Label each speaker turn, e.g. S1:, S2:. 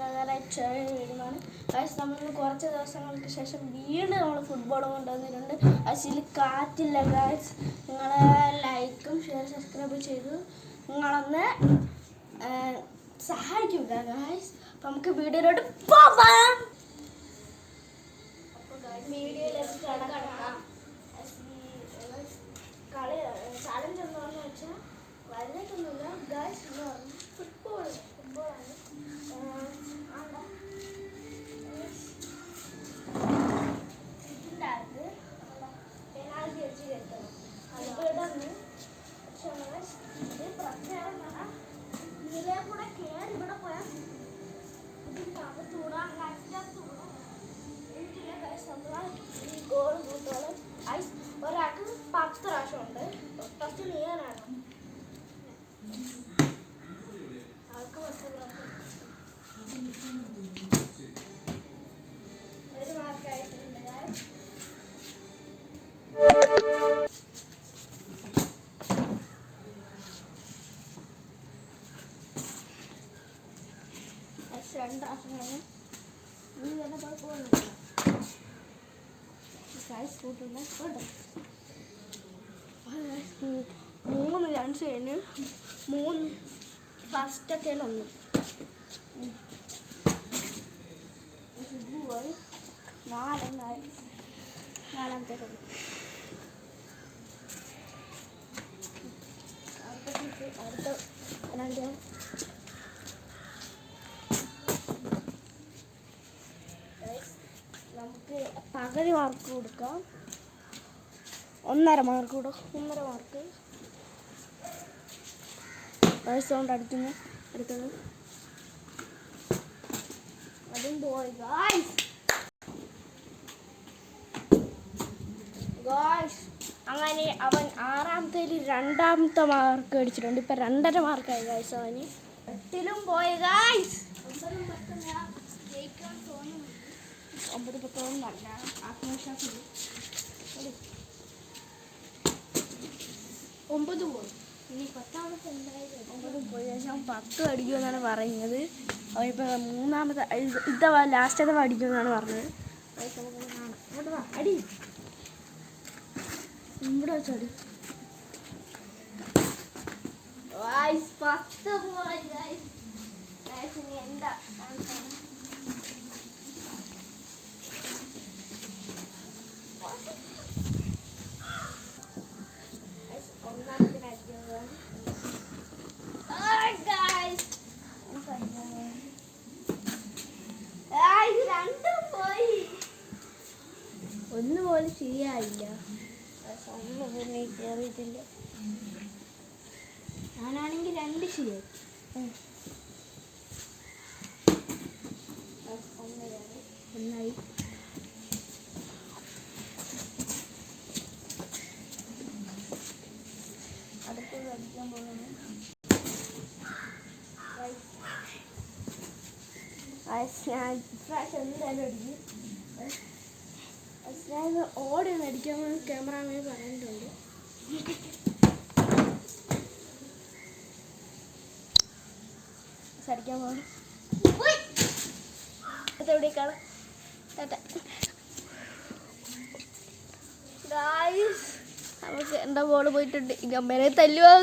S1: വീടുമാണ്. Guys നമ്മൾ കുറച്ച് ദിവസങ്ങൾക്ക് ശേഷം വീണ്ടും നമ്മൾ ഫുട്ബോൾ കൊണ്ടുവന്നിട്ടുണ്ട്. അതിൽ കാറ്റില്ല ഗൈസ്. നിങ്ങളെ ലൈക്കും ഷെയർ സബ്സ്ക്രൈബ് ചെയ്തു നിങ്ങളൊന്ന് സഹായിക്കുക ഗൈസ്. അപ്പം നമുക്ക് വീഡിയോയിലോട്ട് പോകാം. വീഡിയോയിലേക്ക് കടക്കാം. കളി ചാലഞ്ച് എന്താണെന്ന് വെച്ചാൽ വലുതായിട്ടൊന്നുമില്ല ഗൈസ്. എന്ന് പറഞ്ഞു ഫുട്ബോളാണ്. ഇതിൻ്റെ പെനാൽറ്റി വെച്ച് കെട്ടണം. അതിവിടുന്ന് പക്ഷേ ഇത് പ്രത്യേകം ഇതിലെ കൂടെ കയറി ഇവിടെ പോയാൽ ഇതിനകത്തൂടെ അറ്റത്തൂടെ എനിക്കില്ല ഗൈസ്. നമ്മൾ ഈ ഗോൾ കൂട്ടോളം ഐസ് ഒരാൾക്ക് 10 പ്രാവശ്യമുണ്ട്. ഫസ്റ്റ് നീയാനാണ് ആൾക്ക് 10 പ്രാവശ്യം. ഒരു മാർക്കായിട്ടുണ്ട് ഗൈസ്. രണ്ടാശങ്ങളാണ് നീ തന്നെ കുഴപ്പമൊന്നുമില്ല ഗൈസ്. കൂട്ടുന്ന കേട്ടോ 3 റൺസ് കഴിഞ്ഞ് 3 ഫസ്റ്റൊക്കെ 1 പോയി 4 നാലാമത്തെ അടുത്ത 2 നമുക്ക് പകുതി മാർക്ക് കൊടുക്കാം. 1.5 മാർക്ക് കൊടുക്കും. 1.5 മാർക്ക് സൗണ്ട് അടിക്കുന്നു. അടുത്തത് അതും പോയി ഗായ്സ്. അങ്ങനെ അവൻ 6ാമത്തേൽ 2ാമത്തെ മാർക്ക് അടിച്ചിട്ടുണ്ട്. ഇപ്പം 2.5 മാർക്കായി ഗായ്സ്. അവന് 8ലും പോയി ഗായ്സ്. 9-10 നല്ല ആത്മവിശ്വാസം. 9 പോയി. ഇനി 10ാമത്തെ എന്തായാലും 9 പോയി ശേഷം 10 അടിക്കുമെന്നാണ് പറയുന്നത്. അവൻ ഇപ്പം 3ാമത്തെ ഇതവ ലാസ്റ്റത്തെ അടിക്കുമെന്നാണ് പറഞ്ഞത്. അടി ഇവിടെ വെച്ചടി 10 പോയി ഇനി എന്താ ഒന്നുപോലെ ശരിയായില്ല. കയറിയിട്ടില്ല. ഞാനാണെങ്കിൽ 2 ശരിയായി. ഒന്നായി. അടുത്തത് അടിക്കാൻ പോകുന്നു. ഞാൻ ഇപ്രാവശ്യം എന്തായാലും അടിക്കും. ഞാൻ ഓടി ഒന്ന് അടിക്കാമെന്ന് ക്യാമറാമാൻ പറഞ്ഞിട്ടുണ്ട്. അടിക്കാൻ പോകണം. എവിടേക്കാണ് നമുക്ക് എന്താ ബോൾ പോയിട്ടുണ്ട്. ഈ അമ്മേനെ തല്ലുവാ.